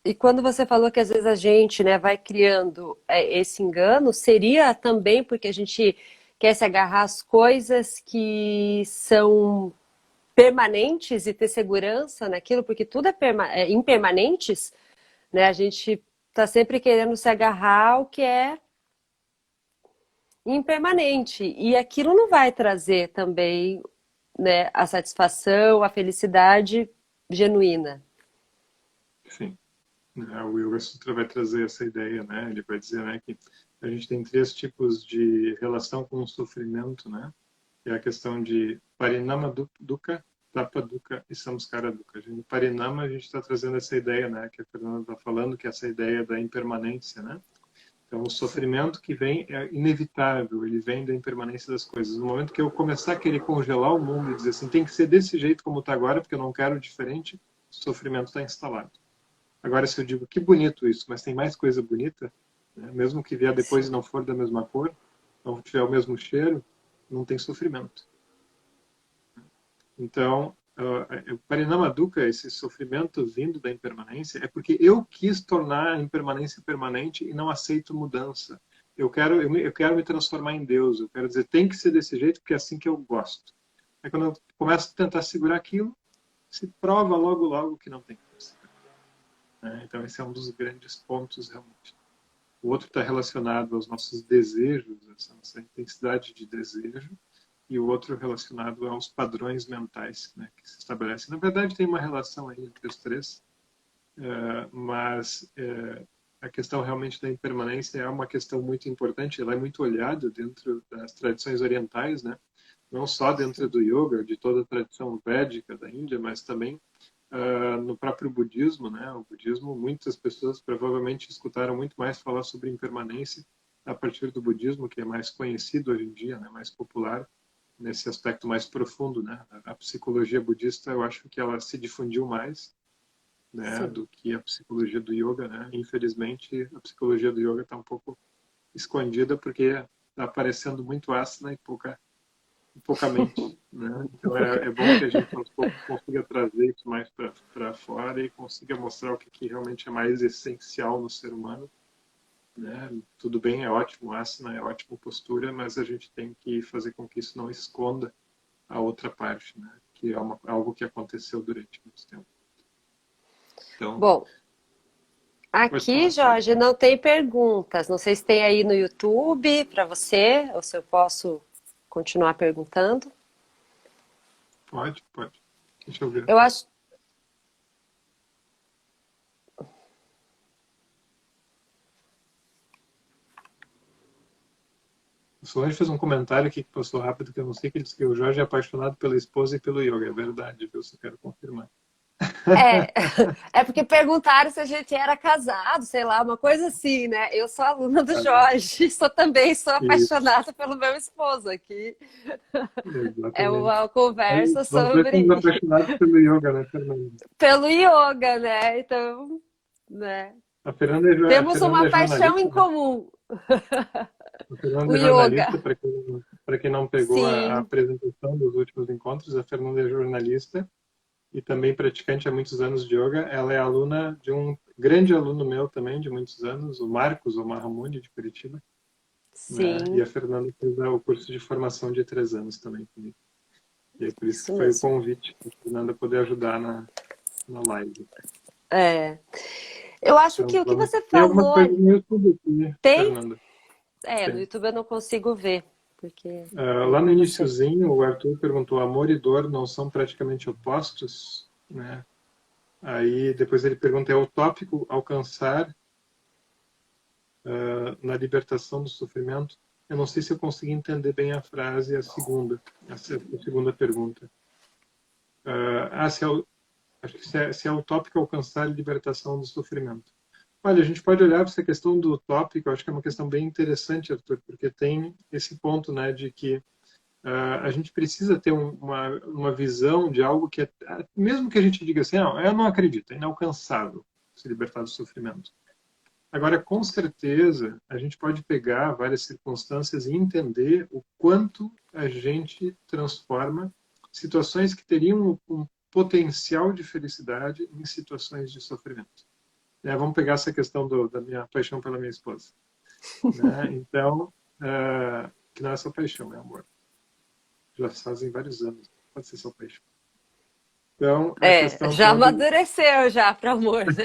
e quando você falou que às vezes a gente, né, vai criando esse engano, seria também porque a gente quer se agarrar às coisas que são permanentes e ter segurança naquilo, porque tudo é impermanentes, né? A gente está sempre querendo se agarrar ao que é impermanente e aquilo não vai trazer também, né, a satisfação, a felicidade genuína. Sim. O Yoga Sutra vai trazer essa ideia, né? Ele vai dizer, né, que a gente tem três tipos de relação com o sofrimento, né? Que é a questão de Parinama Dukkha, Tapa Dukkha e Samskara Dukkha. No Parinama a gente está trazendo essa ideia, né? Que a Fernanda está falando, que é essa ideia da impermanência, né? Então o sofrimento que vem é inevitável, ele vem da impermanência das coisas. No momento que eu começar a querer congelar o mundo e dizer assim, tem que ser desse jeito como está agora, porque eu não quero diferente, o sofrimento está instalado. Agora, se eu digo que bonito isso, mas tem mais coisa bonita, né? Mesmo que vier depois e Sim. não for da mesma cor, não tiver o mesmo cheiro, não tem sofrimento. Então, o Parinama Dukkha, esse sofrimento vindo da impermanência, é porque eu quis tornar a impermanência permanente e não aceito mudança. Eu quero me transformar em Deus, eu quero dizer, tem que ser desse jeito, porque é assim que eu gosto. Aí quando eu começo a tentar segurar aquilo, se prova logo, logo que não tem força. Então, esse é um dos grandes pontos, realmente. O outro está relacionado aos nossos desejos, essa nossa intensidade de desejo, e o outro relacionado aos padrões mentais, né, que se estabelecem. Na verdade, tem uma relação aí entre os três, mas a questão realmente da impermanência é uma questão muito importante, ela é muito olhada dentro das tradições orientais, né? Não só dentro do yoga, de toda a tradição védica da Índia, mas também no próprio budismo, né? O budismo, muitas pessoas provavelmente escutaram muito mais falar sobre impermanência a partir do budismo, que é mais conhecido hoje em dia, né? Mais popular nesse aspecto mais profundo, né? A psicologia budista, eu acho que ela se difundiu mais, né? Sim. Do que a psicologia do yoga, né? Infelizmente, a psicologia do yoga está um pouco escondida porque está aparecendo muito asana e pouca mente, né? Então é bom que a gente aos poucos consiga trazer isso mais para fora e consiga mostrar o que realmente é mais essencial no ser humano, né? Tudo bem, é ótimo asana, é ótima postura, mas a gente tem que fazer com que isso não esconda a outra parte, né? Que é algo que aconteceu durante muito tempo. Então, Bom, pode aqui, falar, Sérgio. Jorge, não tem perguntas. Não sei se tem aí no YouTube para você, ou se eu posso continuar perguntando. Pode. Deixa eu ver. Eu acho. O Solange fez um comentário aqui que passou rápido, que eu não sei, que ele disse que o Jorge é apaixonado pela esposa e pelo yoga. É verdade, viu? Só quero confirmar. É, é porque perguntaram se a gente era casado, sei lá, uma coisa assim, né? Eu sou aluna do Jorge, também sou Isso, apaixonada pelo meu esposo aqui. É exatamente. uma conversa Nós dois somos sobre apaixonados pelo yoga, né, Fernanda? pelo yoga, né? Então, né? A Temos uma Fernanda é paixão em jornalista, né? comum, A o Fernanda é jornalista, yoga. para quem não pegou a Sim, apresentação dos últimos encontros, a Fernanda é jornalista e também praticante há muitos anos de yoga. Ela é aluna de um grande aluno meu também, de muitos anos, o Marcos Omarramuni, de Curitiba, né? E sim, a Fernanda fez o curso de formação de 3 anos também comigo. E aí, por isso que isso foi o mesmo. convite para a Fernanda poder ajudar na live. Eu acho Então, que o que você tem algumas falou coisas no YouTube aqui, tem. Fernanda. No Tem. YouTube eu não consigo ver, porque Lá no não sei. iniciozinho, o Arthur perguntou: amor e dor não são praticamente opostos, né? Aí depois ele pergunta: é utópico alcançar na libertação do sofrimento? Eu não sei se eu consegui entender bem a frase, a segunda pergunta. Acho que se é utópico alcançar a libertação do sofrimento. Olha, a gente pode olhar para essa questão do utópico, eu acho que é uma questão bem interessante, Arthur, porque tem esse ponto, né, de que a gente precisa ter uma visão de algo que mesmo que a gente diga assim, não, eu não acredito, é inalcançável se libertar do sofrimento. Agora, com certeza, a gente pode pegar várias circunstâncias e entender o quanto a gente transforma situações que teriam um potencial de felicidade em situações de sofrimento. Vamos pegar essa questão da minha paixão pela minha esposa. Né? Então, que não é só paixão, é amor. Já fazem vários anos, pode ser só paixão. Então, a questão Já quando amadureceu já para amor, né?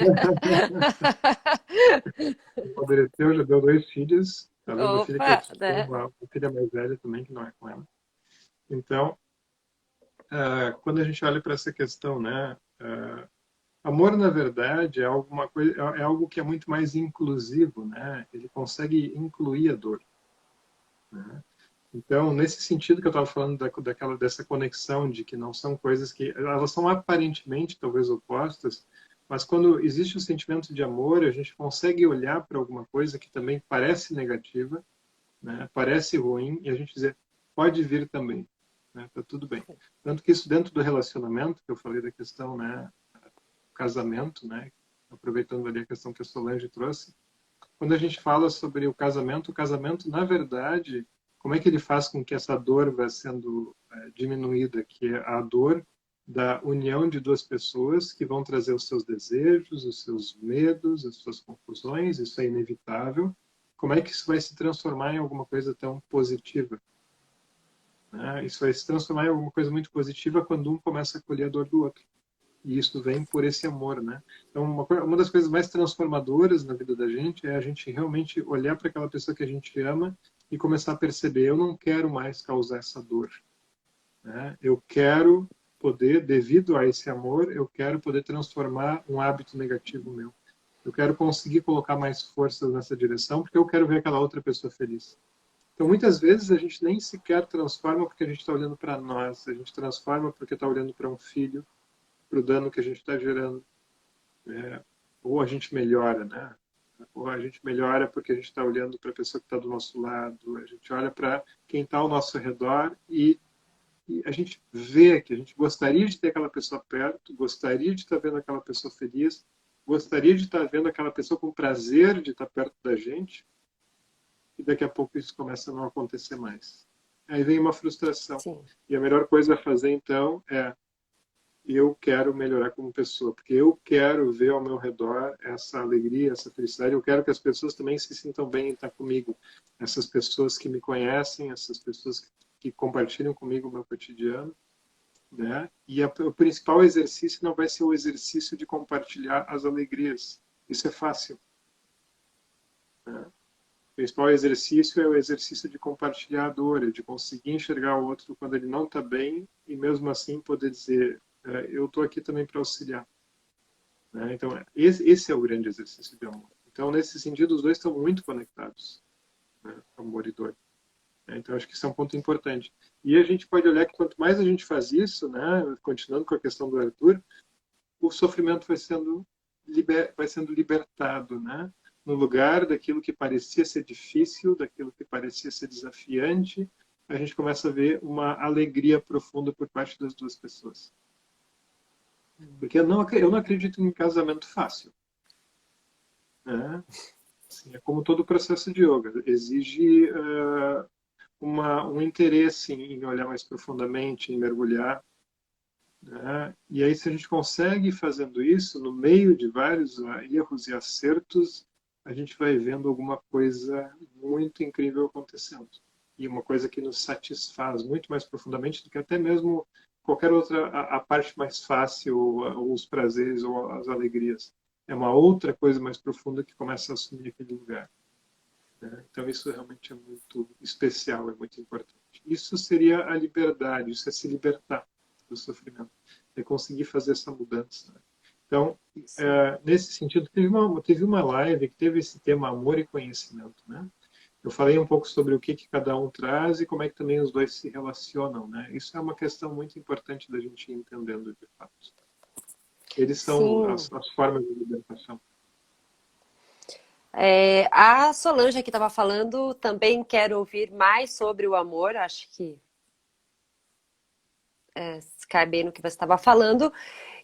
amadureceu, já deu 2 filhos, tá vendo a filha que eu Opa, tenho, né? uma filha mais velha também, que não é com ela. Então, quando a gente olha para essa questão, né, amor na verdade é alguma coisa, é algo que é muito mais inclusivo, né? Ele consegue incluir a dor, né? Então, nesse sentido que eu estava falando dessa conexão de que não são coisas que elas são aparentemente talvez opostas, mas quando existe o sentimento de amor, a gente consegue olhar para alguma coisa que também parece negativa, né? Parece ruim, e a gente dizer pode vir também, né? Tá tudo bem. Tanto que isso dentro do relacionamento, que eu falei da questão, né, casamento, né, aproveitando ali a questão que a Solange trouxe, quando a gente fala sobre o casamento, na verdade, como é que ele faz com que essa dor vá sendo diminuída, que é a dor da união de duas pessoas que vão trazer os seus desejos, os seus medos, as suas confusões, isso é inevitável. Como é que isso vai se transformar em alguma coisa tão positiva? Né? Isso vai se transformar em alguma coisa muito positiva quando um começa a acolher a dor do outro. E isso vem por esse amor, né? Então, uma das coisas mais transformadoras na vida da gente é a gente realmente olhar para aquela pessoa que a gente ama e começar a perceber, eu não quero mais causar essa dor, né? Eu quero poder, devido a esse amor, eu quero poder transformar um hábito negativo meu. Eu quero conseguir colocar mais forças nessa direção, porque eu quero ver aquela outra pessoa feliz. Então, muitas vezes, a gente nem sequer transforma porque a gente está olhando para nós, a gente transforma porque está olhando para um filho, para o dano que a gente está gerando. Ou a gente melhora, né? Ou a gente melhora porque a gente está olhando para a pessoa que está do nosso lado, a gente olha para quem está ao nosso redor e a gente vê que a gente gostaria de ter aquela pessoa perto, gostaria de estar vendo aquela pessoa feliz, gostaria de estar vendo aquela pessoa com prazer de estar perto da gente, e daqui a pouco isso começa a não acontecer mais. Aí vem uma frustração. Sim. E a melhor coisa a fazer, então, é eu quero melhorar como pessoa, porque eu quero ver ao meu redor essa alegria, essa felicidade. Eu quero que as pessoas também se sintam bem em estar comigo. Essas pessoas que me conhecem, essas pessoas que compartilham comigo o meu cotidiano, né? E o principal exercício não vai ser o exercício de compartilhar as alegrias. Isso é fácil, né? O principal exercício é o exercício de compartilhar a dor, de conseguir enxergar o outro quando ele não está bem e mesmo assim poder dizer eu estou aqui também para auxiliar. Né? Então, esse é o grande exercício de amor. Então, nesse sentido, os dois estão muito conectados, né? Amor e dor. Então, acho que isso é um ponto importante. E a gente pode olhar que quanto mais a gente faz isso, né, continuando com a questão do Arthur, o sofrimento vai sendo libertado, né? No lugar daquilo que parecia ser difícil, daquilo que parecia ser desafiante, a gente começa a ver uma alegria profunda por parte das duas pessoas. Porque eu não acredito em casamento fácil, né? Assim, é como todo processo de yoga, exige um interesse em olhar mais profundamente, em mergulhar, né? E aí, se a gente consegue fazendo isso, no meio de vários erros e acertos, a gente vai vendo alguma coisa muito incrível acontecendo. E uma coisa que nos satisfaz muito mais profundamente do que até mesmo qualquer outra, a parte mais fácil, ou os prazeres, ou as alegrias. É uma outra coisa mais profunda que começa a assumir aquele lugar, né? Então, isso realmente é muito especial, é muito importante. Isso seria a liberdade, isso é se libertar do sofrimento, é conseguir fazer essa mudança, né? Então, Sim. nesse sentido, teve uma live que teve esse tema amor e conhecimento, né? Eu falei um pouco sobre o que cada um traz e como é que também os dois se relacionam, né? Isso é uma questão muito importante da gente ir entendendo de fato. Eles são Sim. as formas de libertação. A Solange que estava falando também quer ouvir mais sobre o amor, acho que cai bem no que você estava falando.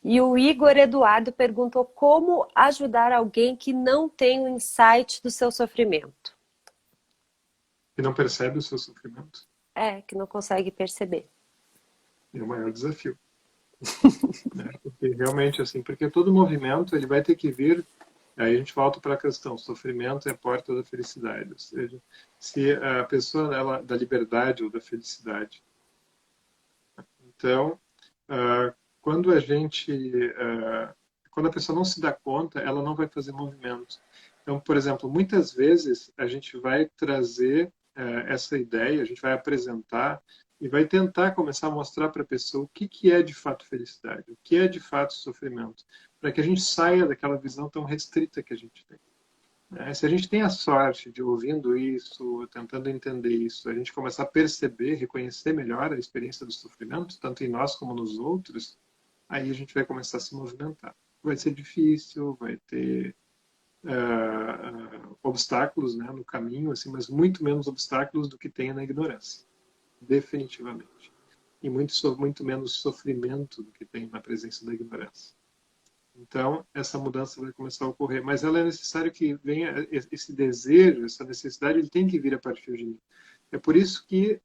E o Igor Eduardo perguntou como ajudar alguém que não tem o insight do seu sofrimento. Que não percebe o seu sofrimento Que não consegue perceber. é o maior desafio, né? Porque realmente, assim, porque todo movimento ele vai ter que vir. Aí a gente volta para a questão, sofrimento é a porta da felicidade. Ou seja, se a pessoa ela da liberdade ou da felicidade. Então, quando a gente, quando a pessoa não se dá conta, ela não vai fazer movimento. Então, por exemplo, muitas vezes a gente vai trazer essa ideia, a gente vai apresentar e vai tentar começar a mostrar para a pessoa o que é de fato felicidade, o que é de fato sofrimento, para que a gente saia daquela visão tão restrita que a gente tem. Se a gente tem a sorte de ouvindo isso, tentando entender isso, a gente começar a perceber, reconhecer melhor a experiência do sofrimento, tanto em nós como nos outros, aí a gente vai começar a se movimentar. Vai ser difícil, vai ter obstáculos, né, no caminho, assim, mas muito menos obstáculos do que tem na ignorância, definitivamente. E muito menos sofrimento do que tem na presença da ignorância. Então, essa mudança vai começar a ocorrer. Mas ela é necessário que venha esse desejo, essa necessidade, ele tem que vir a partir de mim. É por isso que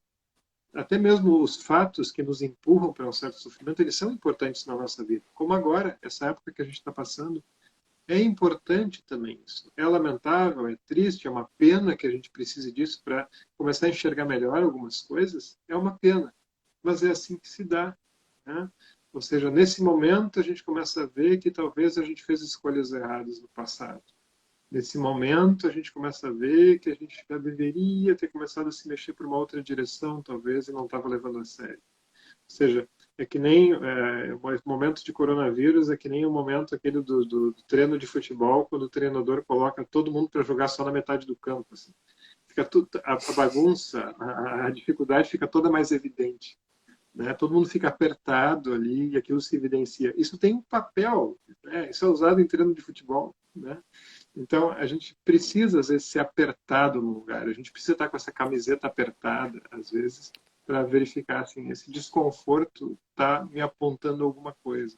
até mesmo os fatos que nos empurram para um certo sofrimento, eles são importantes na nossa vida. Como agora, essa época que a gente está passando, é importante também isso. É lamentável, é triste, é uma pena que a gente precise disso para começar a enxergar melhor algumas coisas. É uma pena, mas é assim que se dá, né? Ou seja, nesse momento a gente começa a ver que talvez a gente fez escolhas erradas no passado. Nesse momento a gente começa a ver que a gente já deveria ter começado a se mexer por uma outra direção, talvez, e não estava levando a sério. Ou seja, é que nem o momento de coronavírus, é que nem o momento aquele do treino de futebol, quando o treinador coloca todo mundo para jogar só na metade do campo. Assim. Fica tudo, a bagunça, a dificuldade fica toda mais evidente. Né? Todo mundo fica apertado ali e aquilo se evidencia. Isso tem um papel, né? Isso é usado em treino de futebol. Né? Então, a gente precisa, às vezes, ser apertado no lugar. A gente precisa estar com essa camiseta apertada, às vezes, para verificar, assim, esse desconforto está me apontando alguma coisa.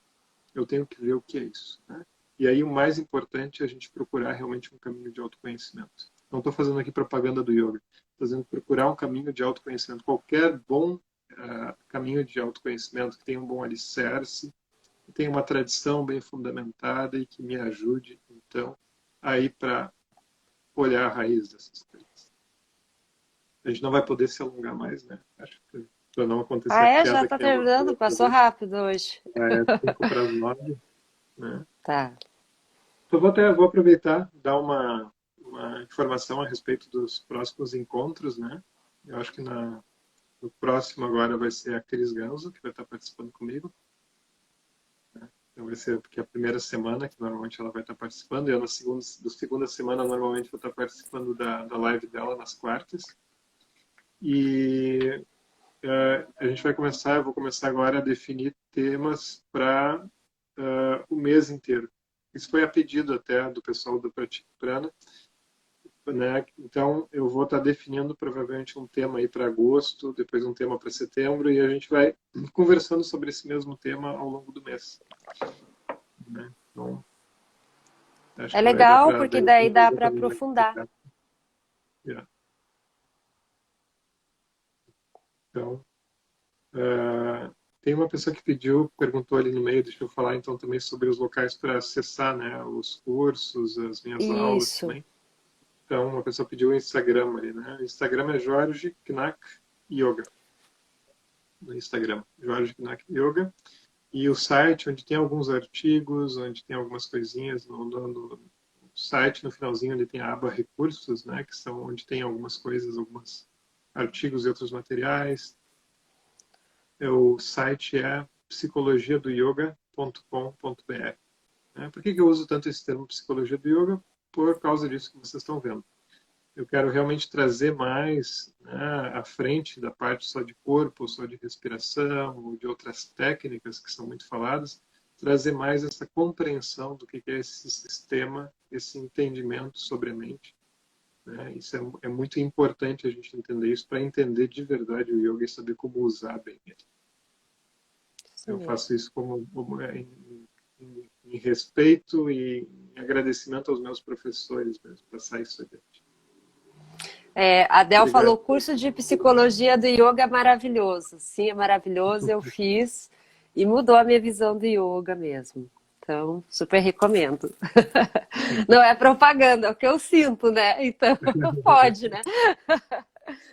Eu tenho que ver o que é isso. Né? E aí, o mais importante é a gente procurar realmente um caminho de autoconhecimento. Não estou fazendo aqui propaganda do yoga. Estou fazendo procurar um caminho de autoconhecimento. Qualquer bom caminho de autoconhecimento que tenha um bom alicerce, que tenha uma tradição bem fundamentada e que me ajude, então, aí para olhar a raiz dessas coisas. A gente não vai poder se alongar mais, né? Acho que para não acontecer a Já queda está que ela terminando? Passou rápido hoje. é 5 para as 9, né? Tá. Então, vou aproveitar, dar uma informação a respeito dos próximos encontros, né? Eu acho que no próximo agora vai ser a Cris Ganzo, que vai estar participando comigo. Então vai ser porque a primeira semana, que normalmente ela vai estar participando, e eu na segunda semana normalmente vou estar participando da live dela nas quartas. E a gente vai começar, eu vou começar agora a definir temas para o mês inteiro. Isso foi a pedido até do pessoal do Pratique Prana, né? Então eu vou estar definindo provavelmente um tema aí para agosto, depois um tema para setembro, e a gente vai conversando sobre esse mesmo tema ao longo do mês. Né? Então, acho É que vai dar legal, para porque daí dá para também aprofundar. yeah. Então, tem uma pessoa que perguntou ali no meio, deixa eu falar então também sobre os locais para acessar, né, os cursos, as minhas aulas Isso. também. Então, uma pessoa pediu o Instagram ali, né? O Instagram é Jorge Knack Yoga. no Instagram, Jorge Knack Yoga. E o site, onde tem alguns artigos, onde tem algumas coisinhas no site, no finalzinho, onde tem a aba recursos, né, que são onde tem algumas coisas, alguns artigos e outros materiais. O site é psicologiadoyoga.com.br. Por que eu uso tanto esse termo psicologia do yoga? Por causa disso que vocês estão vendo. Eu quero realmente trazer mais, né, à frente da parte só de corpo, só de respiração, ou de outras técnicas que são muito faladas, trazer mais essa compreensão do que é esse sistema, esse entendimento sobre a mente. Né? Isso é muito importante a gente entender isso para entender de verdade o yoga e saber como usar bem ele. Isso Eu mesmo. faço isso em respeito e em agradecimento aos meus professores mesmo, passar isso adiante. A Del falou, Obrigado. curso de psicologia do yoga é maravilhoso. Sim, é maravilhoso, eu fiz e mudou a minha visão do yoga mesmo. Então, super recomendo. Não é propaganda, é o que eu sinto, né? Então, pode, né?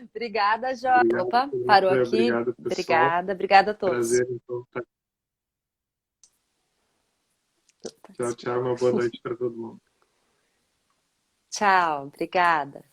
Obrigada, Jó. Obrigado, Opa, parou aqui. obrigado, pessoal. Obrigada, obrigada a todos. Prazer, então. Tchau, tchau. Uma boa noite para todo mundo. Tchau, obrigada.